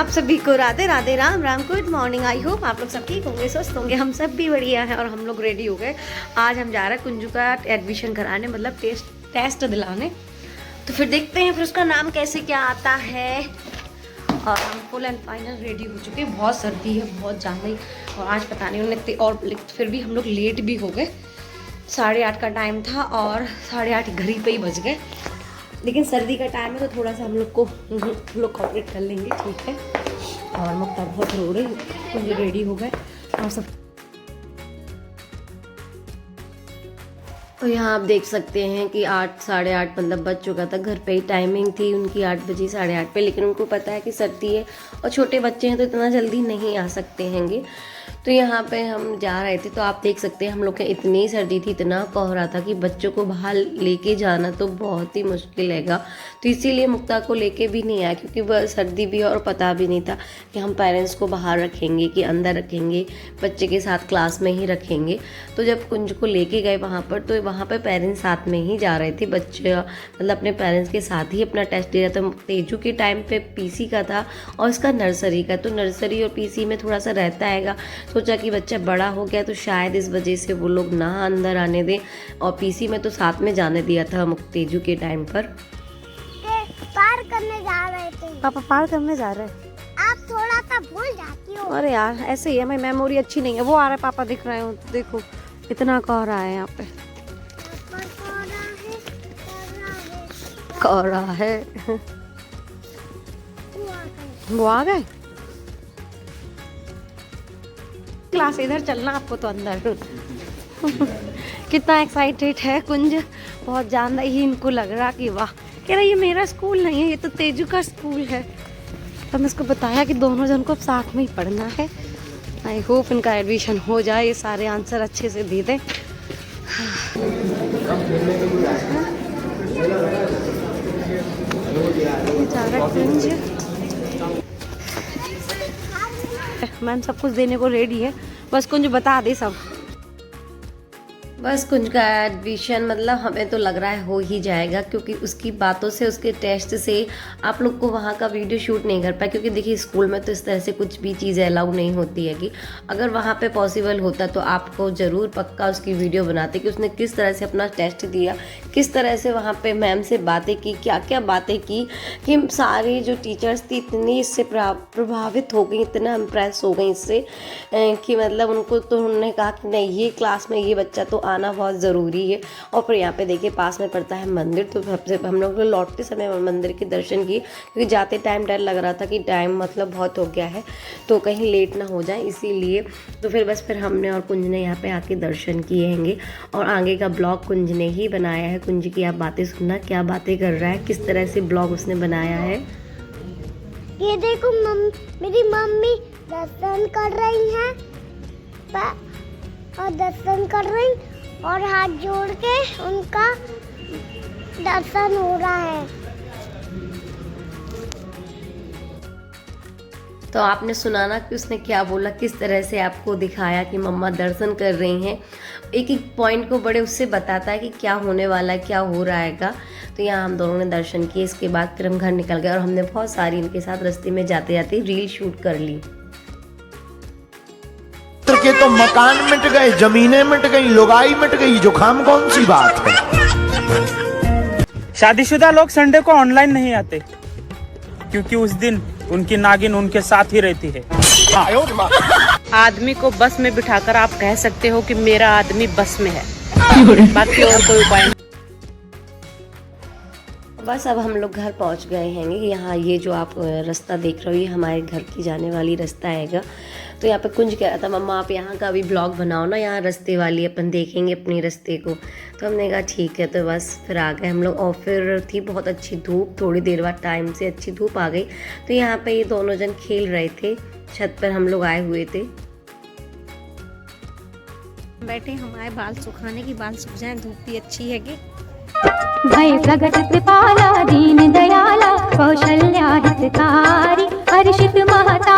आप सभी को Radhe Radhe, Ram Ram, good morning. I hope आप लोग सब ठीक होंगे, स्वस्थ होंगे। हम सब भी बढ़िया हैं और हम लोग रेडी हो गए। आज हम जा रहे हैं कुंजू का एडमिशन कराने, मतलब टेस्ट दिलाने। तो फिर देखते हैं फिर उसका नाम कैसे क्या आता है। और हम फुल एंड फाइनल रेडी हो चुके हैं। बहुत सर्दी है, बहुत ज़्यादा ही। और आज पता नहीं उन्हें और फिर भी हम लोग लेट भी हो गए। 8:30 का टाइम था और 8:30 घर ही पे ही बज गए। लेकिन सर्दी का टाइम है तो थोड़ा सा हम लोग कोऑपरेट कर लेंगे, ठीक है। और मुक्ता बहुत रो रही, कुछ रेडी हो गए और सब। तो यहाँ आप देख सकते हैं कि 8 साढ़े 8 मतलब बज चुका था। घर पे ही टाइमिंग थी उनकी 8 बजे 8:30 पे। लेकिन उनको पता है कि सर्दी है और छोटे बच्चे हैं तो इतना जल्दी नहीं आ सकते हैंगे। तो यहाँ पे हम जा रहे थे तो आप देख सकते हैं हम लोग के इतनी सर्दी थी, इतना कोहरा था कि बच्चों को बाहर लेके जाना तो बहुत ही मुश्किल हैगा। तो इसीलिए मुक्ता को लेके भी नहीं आया, क्योंकि वह सर्दी भी और पता भी नहीं था कि हम पेरेंट्स को बाहर रखेंगे कि अंदर रखेंगे, बच्चे के साथ क्लास में ही रखेंगे। तो जब कुंज को लेके गए वहाँ पर, तो वहाँ पर पेरेंट्स साथ में ही जा रहे थे। बच्चे मतलब अपने पेरेंट्स के साथ ही अपना टेस्ट दे रहा था। तेजू के टाइम पे पीसी का था और इसका नर्सरी का। तो नर्सरी और पीसी में थोड़ा सा रहता हैगा। सोचा कि बच्चा बड़ा हो गया तो शायद इस वजह से वो लोग ना अंदर आने दें, और पीसी में तो साथ में जाने दिया था तेजू के टाइम पर। पार करने जा रहे थे। पापा पार करने जा रहे हैं। आप थोड़ा सा भूल जाती हो। अरे यार ऐसे ही है, मेरी मेमोरी अच्छी नहीं है। वो आ रहा है, पापा दिख रहे हो, देखो इतना कोहरा है यहाँ पे। कोहरा है। वो आ गए। क्लास इधर चलना आपको तो अंदर। कितना एक्साइटेड है कुंज, बहुत ज़्यादा ही इनको लग रहा कि वाह। कह रहा ये मेरा स्कूल नहीं है, ये तो तेजू का स्कूल है। तो मैं इसको बताया कि दोनों जन को साथ में ही पढ़ना है। आई होप इनका एडमिशन हो जाए, ये सारे आंसर अच्छे से दे दें। मैम सब कुछ देने को रेडी है, बस कुंज बता दे सब। बस कुंज का एडमिशन मतलब हमें तो लग रहा है हो ही जाएगा, क्योंकि उसकी बातों से, उसके टेस्ट से आप लोग को वहाँ का वीडियो शूट नहीं कर पाए। क्योंकि देखिए स्कूल में तो इस तरह से कुछ भी चीज़ें अलाउ नहीं होती है। कि अगर वहाँ पे पॉसिबल होता तो आपको ज़रूर पक्का उसकी वीडियो बनाते कि उसने किस तरह से अपना टेस्ट दिया, किस तरह से वहाँ पे मैम से बातें की, क्या क्या बातें की। कि सारी जो टीचर्स थी इतनी इससे प्रभावित हो गई, इतना इम्प्रेस हो गई इससे कि मतलब उनको तो उन्होंने कहा कि नहीं ये क्लास में ये बच्चा तो आना बहुत ज़रूरी है। और फिर यहाँ पे देखिए पास में पड़ता है मंदिर। तो सबसे हम लोग लौटते समय मंदिर के दर्शन किए, क्योंकि जाते टाइम डर लग रहा था कि टाइम मतलब बहुत हो गया है तो कहीं लेट ना हो जाए, इसीलिए। तो फिर बस फिर हमने और कुंज ने यहाँ पे आके दर्शन किए हैंगे। और आगे का ब्लॉग कुंज ने ही बनाया है। कुंज की आप बातें सुनना, क्या बातें कर रहा है, किस तरह से ब्लॉग उसने बनाया है। ये देखो मेरी मम्मी दर्शन कर रही हैं और दर्शन कर रही और हाथ जोड़ के उनका दर्शन हो रहा है। तो आपने सुना ना कि उसने क्या बोला, किस तरह से आपको दिखाया कि मम्मा दर्शन कर रही हैं। एक एक पॉइंट को बड़े उससे बताता है कि क्या होने वाला है, क्या हो रहा हैगा। तो यहाँ हम दोनों ने दर्शन किए। इसके बाद फिर हम घर निकल गए और हमने बहुत सारी इनके साथ रास्ते में जाते जाते रील शूट कर ली। के तो मकान मिट गए, जमीनें मिट गई, लुगाई मिट गई, जुकाम कौन सी बात है। शादीशुदा लोग संडे को ऑनलाइन नहीं आते, क्योंकि उस दिन उनकी नागिन उनके साथ ही रहती है। आदमी को बस में बिठाकर आप कह सकते हो कि मेरा आदमी बस में है, बाकी और कोई उपाय नहीं। बस अब हम लोग घर पहुंच गए हैं। यहाँ ये जो आप रास्ता देख रहे हो ये हमारे घर की जाने वाली रास्ता हैगा। तो यहाँ पे कुंज कह रहा था मम्मा आप यहाँ का भी ब्लॉग बनाओ ना, यहाँ रास्ते वाली अपन देखेंगे अपनी रास्ते को। तो हमने कहा ठीक है। तो बस फिर आ गए हम लोग। और फिर थी बहुत अच्छी धूप, थोड़ी देर बाद टाइम से अच्छी धूप आ गई। तो यहाँ पे ये दोनों जन खेल रहे थे, छत पर हम लोग आए हुए थे। बैठे हमारे बाल सुखाने की, बाल सूख जाए, धूप भी अच्छी है कि भय प्रगट कृपाला दीन दयाला कौशल्या हितकारी हर्षित महता।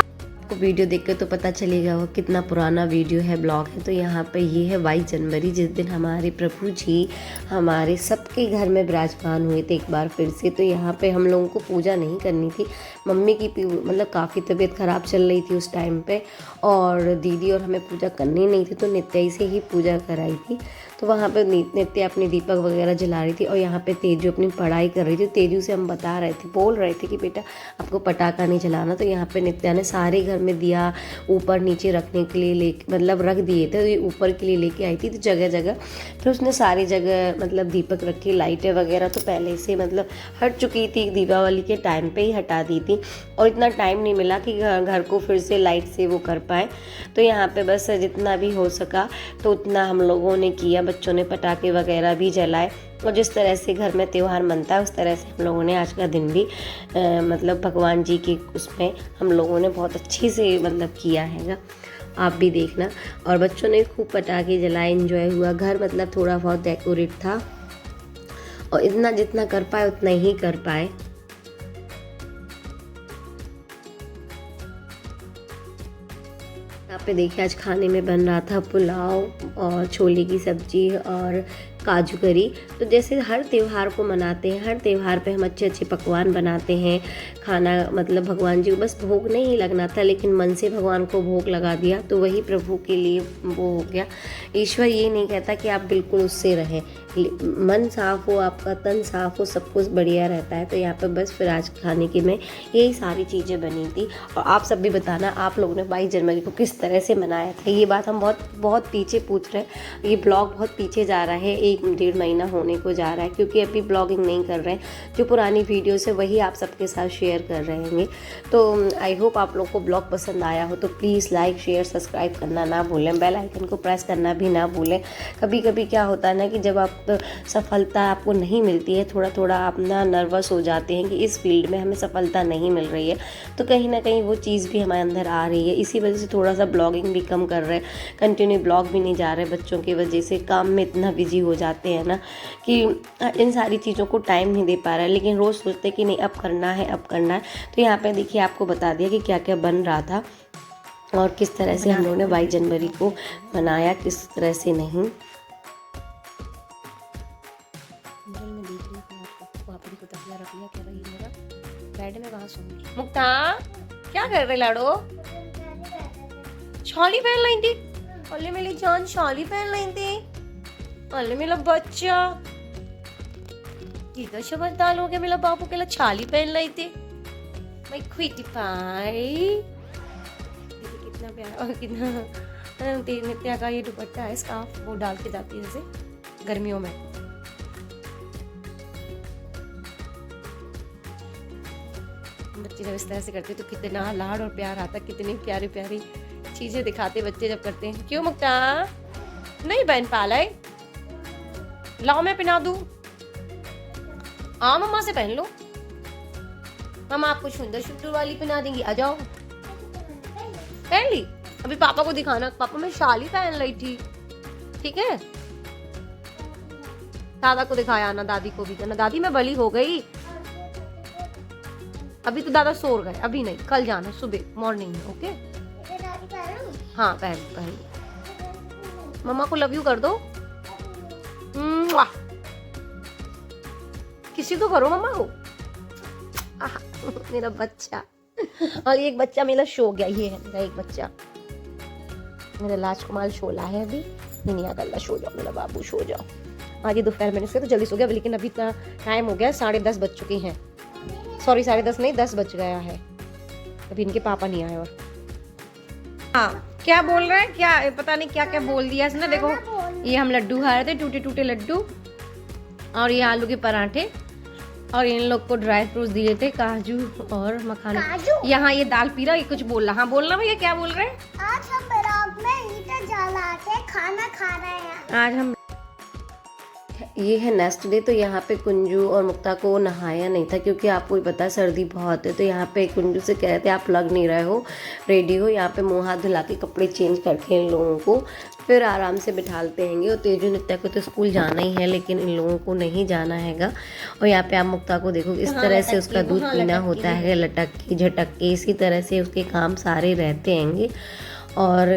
वीडियो देख के तो पता चलेगा वो कितना पुराना वीडियो है, ब्लॉग है। तो यहाँ पे ये है 22 जनवरी, जिस दिन हमारे प्रभु जी हमारे सबके घर में विराजमान हुए थे एक बार फिर से। तो यहाँ पे हम लोगों को पूजा नहीं करनी थी, मम्मी की मतलब काफ़ी तबीयत ख़राब चल रही थी उस टाइम पे, और दीदी और हमें पूजा करनी नहीं थी, तो नित्या से ही पूजा कराई थी। तो वहाँ पे नित्या अपनी दीपक वगैरह जला रही थी, और यहाँ पे तेजू अपनी पढ़ाई कर रही थी। तेजू से हम बता रहे थे, बोल रहे थे कि बेटा आपको पटाखा नहीं जलाना। तो यहाँ पे नित्या ने सारे घर में दिया ऊपर नीचे रखने के लिए मतलब रख दिए थे, तो ये ऊपर के लिए लेके आई थी, तो जगह जगह फिर उसने सारी जगह मतलब दीपक रखी, लाइटें वगैरह तो पहले से मतलब हट चुकी थी, दीपावली के टाइम पे ही हटा दी थी, और इतना टाइम नहीं मिला कि घर को फिर से लाइट से वो कर पाए। तो यहाँ पे बस जितना भी हो सका तो उतना हम लोगों ने किया, बच्चों ने पटाखे वगैरह भी जलाए, और जिस तरह से घर में त्यौहार मनता है उस तरह से हम लोगों ने आज का दिन भी मतलब भगवान जी के उसमें हम लोगों ने बहुत अच्छे से मतलब किया हैगा। आप भी देखना। और बच्चों ने खूब पटाखे जलाए, एंजॉय हुआ। घर मतलब थोड़ा बहुत डेकोरेट था, और इतना जितना कर पाए उतना ही कर पाए। यहाँ पे देखिए आज खाने में बन रहा था पुलाव और छोले की सब्जी और काजू करी। तो जैसे हर त्यौहार को मनाते हैं, हर त्यौहार पे हम अच्छे अच्छे पकवान बनाते हैं, खाना मतलब भगवान जी को बस भोग नहीं लगना था, लेकिन मन से भगवान को भोग लगा दिया, तो वही प्रभु के लिए वो हो गया। ईश्वर ये नहीं कहता कि आप बिल्कुल उससे रहें, मन साफ़ हो, आपका तन साफ़ हो, सब कुछ बढ़िया रहता है। तो यहाँ पे बस फिर आज खाने की में यही सारी चीज़ें बनी थी। और आप सब भी बताना आप लोगों ने 22 जनवरी को किस तरह से मनाया था। ये बात हम बहुत पीछे पूछ रहे हैं, ये ब्लॉग बहुत पीछे जा रहा है, 1-1.5 महीना होने को जा रहा है, क्योंकि अभी ब्लॉगिंग नहीं कर रहे हैं। जो पुरानी वीडियोस है वही आप सबके साथ शेयर कर रहे हैं। तो आई होप आप लोग को ब्लॉग पसंद आया हो, तो प्लीज़ लाइक शेयर सब्सक्राइब करना ना भूलें, बेल आइकन को प्रेस करना भी ना भूलें। कभी कभी क्या होता है ना कि जब आप सफलता आपको नहीं मिलती है, थोड़ा थोड़ा आप ना नर्वस हो जाते हैं कि इस फील्ड में हमें सफलता नहीं मिल रही है, तो कहीं ना कहीं वो चीज़ भी हमारे अंदर आ रही है। इसी वजह से थोड़ा सा ब्लॉगिंग भी कम कर रहे हैं, कंटिन्यू ब्लॉग भी नहीं जा रहे बच्चों की वजह से। काम में इतना बिजी हो जाते हैं ना कि इन सारी चीज़ों को टाइम नहीं दे पा रहा है, लेकिन रोज़ सोचते कि नहीं अब करना है, अब करना है। तो यहाँ पे देखिए आपको बता दिया कि क्या क्या बन रहा था और किस तरह से हम लोगों ने 22 जनवरी को मनाया, किस तरह से नहीं। मुक्ता क्या कर रहे लाडो? शॉली पहन लाई थी, अल्ले मेरी जान शॉली पहन लाई थी, अल्ले मेरा बच्चा ये तो समझदार हो गया, मेरा बाबू के लिए छाली पहन लाई थी। भाई खुटी पाई कितना प्यारा और कितना नित्या का ये दुपट्टा है, स्कार्फ वो डाल के जाती है जैसे गर्मियों में। बच्चे जब इस तरह से करते तो कितना लाड और प्यार आता, कितनी प्यारी प्यारी चीजें दिखाते बच्चे जब करते हैं। क्यों मुक्ता नहीं बहन पालाई? लाओ मैं पहना दूं। मम्मा से पहन लो, हम आपको सुंदर सुंदर वाली पहना देंगी। आ जाओ पहन ली। अभी पापा को दिखाना, पापा मैं शाली पहन ली थी, ठीक है। दादा को दिखाया ना, दादी को भी करना। दादी मैं बली हो गई, अभी तो दादा सो गए, अभी नहीं, कल जाना सुबह मॉर्निंग में, ओके। हाँ पहन। मम्मा को लव यू कर दो, किसी तो करो मम्मा को। मेरा बच्चा। और एक बच्चा मेरा सो गया, ये है मेरा एक बच्चा, मेरा लाजकुमार शोला है। अभी निनिया गल्ला, सो जाओ मेरा बाबू, सो जाओ। आज दोपहर मैंने सोया तो जल्दी सो गया, लेकिन अभी इतना टाइम हो गया, 10:30 बज चुके हैं। सॉरी 10:30 नहीं, 10 बज गया है, अभी इनके पापा नहीं आए। और हाँ क्या बोल रहा है, क्या पता नहीं क्या क्या बोल दिया इसने। देखो ये हम लड्डू खा रहे थे, टूटे टूटे लड्डू, और ये आलू के पराठे, और इन लोग को ड्राई फ्रूट्स दिए थे, काजू और मखाना। यहाँ ये दाल पी रहा, ये कुछ बोल रहा। हाँ बोलना भैया, क्या बोल रहे हैं? आज हम ब्लॉग में हीटर जला के खाना खा रहे हैं। आज हम ये है नेक्स्ट डे। तो यहाँ पे कुंजू और मुक्ता को नहाया नहीं था क्योंकि आपको ही पता है सर्दी बहुत है। तो यहाँ पे कुंजू से कह रहे थे आप लग नहीं रहे हो, रेडी हो। यहाँ पे मुँह हाथ धुला के कपड़े चेंज करके इन लोगों को फिर आराम से बिठालते हैंगे। और तेजू नित्या को तो स्कूल जाना ही है लेकिन इन लोगों को नहीं जाना हैगा। और यहाँ पे आप मुक्ता को देखो इस तरह से उसका दूध पीना होता है, लटक के झटक के, इसी तरह से उसके काम सारे रहते हैंगे। और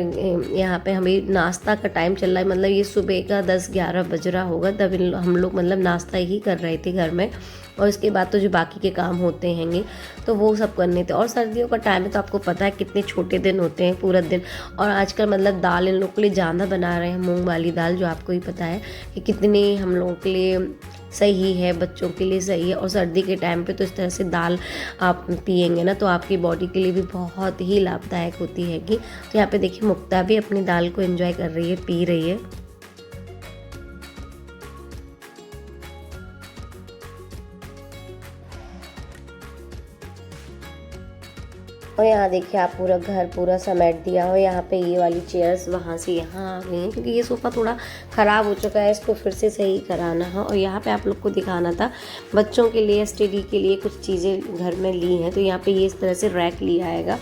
यहाँ पे हमें नाश्ता का टाइम चल रहा है, मतलब ये सुबह का 10-11 बज रहा होगा तब हम लोग मतलब नाश्ता ही कर रहे थे घर में। और इसके बाद तो जो बाकी के काम होते हैंगे तो वो सब करने थे। और सर्दियों का टाइम है तो आपको पता है कितने छोटे दिन होते हैं पूरा दिन। और आजकल मतलब दाल इन लोग के लिए ज़्यादा बना रहे हैं, मूंग वाली दाल, जो आपको ही पता है कि कितनी हम लोगों के लिए सही है, बच्चों के लिए सही है। और सर्दी के टाइम पे तो इस तरह से दाल आप पिएंगे ना तो आपकी बॉडी के लिए भी बहुत ही लाभदायक होती हैगी। तो यहाँ पे देखिए मुक्ता भी अपनी दाल को एंजॉय कर रही है, पी रही है। और यहाँ देखिए आप पूरा घर पूरा समेट दिया हो। यहाँ पे ये वाली चेयर्स वहाँ से यहाँ आ गई हैं क्योंकि ये सोफ़ा थोड़ा ख़राब हो चुका है, इसको फिर से सही कराना है। और यहाँ पे आप लोग को दिखाना था बच्चों के लिए स्टडी के लिए कुछ चीज़ें घर में ली हैं। तो यहाँ पे ये इस तरह से रैक लिया आएगा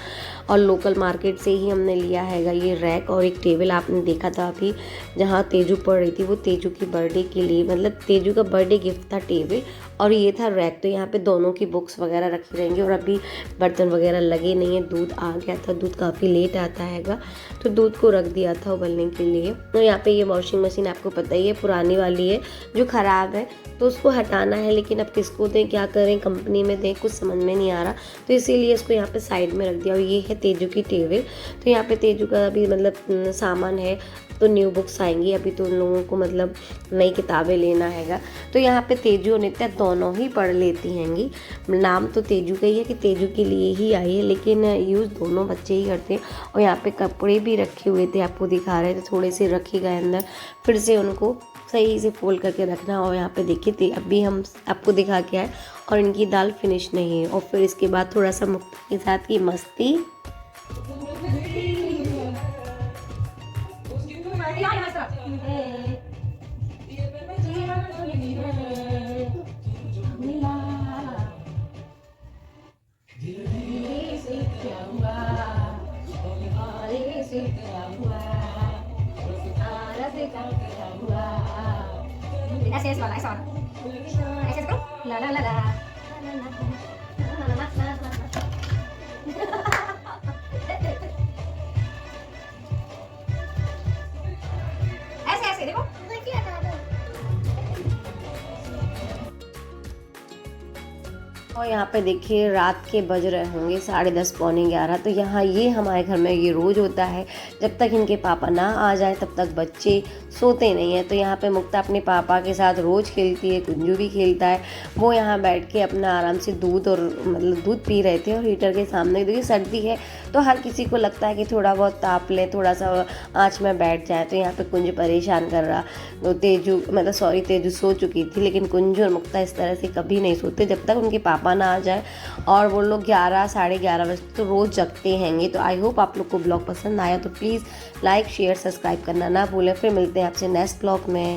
और लोकल मार्केट से ही हमने लिया हैगा ये रैक। और एक टेबल आपने देखा था अभी जहाँ तेजू पढ़ रही थी, वो तेजू की बर्थडे के लिए, मतलब तेजू का बर्थडे गिफ्ट था टेबल। और ये था रैक। तो यहाँ पे दोनों की बुक्स वगैरह रखी रहेंगी। और अभी बर्तन वगैरह लगे नहीं है, दूध आ गया था, दूध काफ़ी लेट आता हैगा तो दूध को रख दिया था उबलने के लिए। तो यहाँ पे ये वॉशिंग मशीन आपको पता ही है पुरानी वाली है जो ख़राब है तो उसको हटाना है, लेकिन अब किसको दें, क्या करें, कंपनी में दें, कुछ समझ में नहीं आ रहा। तो इसीलिए इसको यहाँ पे साइड में रख दिया। और ये है तेजू की टेबल। तो यहाँ पे तेजू का अभी मतलब सामान है तो न्यू बुक्स आएंगी, अभी तो उन लोगों को मतलब नई किताबें लेना हैगा। तो यहाँ पे तेजू और नित्या दोनों ही पढ़ लेती हैंगी। नाम तो तेजू का ही है कि तेजू के लिए ही आई है, लेकिन यूज़ दोनों बच्चे ही करते हैं। और यहाँ पे कपड़े भी रखे हुए थे, आपको दिखा रहे थे, थोड़े से रखे गए अंदर, फिर से उनको सही से फोल्ड करके रखना। और यहाँ पे देखिए अभी हम आपको दिखा के आए और इनकी दाल फिनिश नहीं है। और फिर इसके बाद थोड़ा सा मुक्ता के साथ की मस्ती। ऐसे वाला ऐसा ऐसे करो ला ला ला ला ऐसे ऐसे देखो। और यहाँ पे देखिए रात के बज रहे होंगे 10:30 पौने 11। तो यहाँ ये हमारे घर में ये रोज़ होता है, जब तक इनके पापा ना आ जाए तब तक बच्चे सोते नहीं हैं। तो यहाँ पे मुक्ता अपने पापा के साथ रोज़ खेलती है, कुंजू भी खेलता है। वो यहाँ बैठ के अपना आराम से दूध और मतलब दूध पी रहे थे और हीटर के सामने। देखिए सर्दी है तो हर किसी को लगता है कि थोड़ा बहुत ताप लें, थोड़ा सा आँच में बैठ जाए। तो यहाँ पे कुंजू परेशान कर रहा, तो तेजू सो चुकी थी, लेकिन कुंजू और मुक्ता इस तरह से कभी नहीं सोते जब तक उनके पापा ना आ जाए। और वो लोग 11-11:30 बजे तो रोज़ जगते हैंगे। तो आई होप आप लोग को ब्लॉग पसंद आया तो प्लीज़ लाइक शेयर सब्सक्राइब करना ना भूलें। फिर मिलते हैं आपसे नेक्स्ट ब्लॉग में।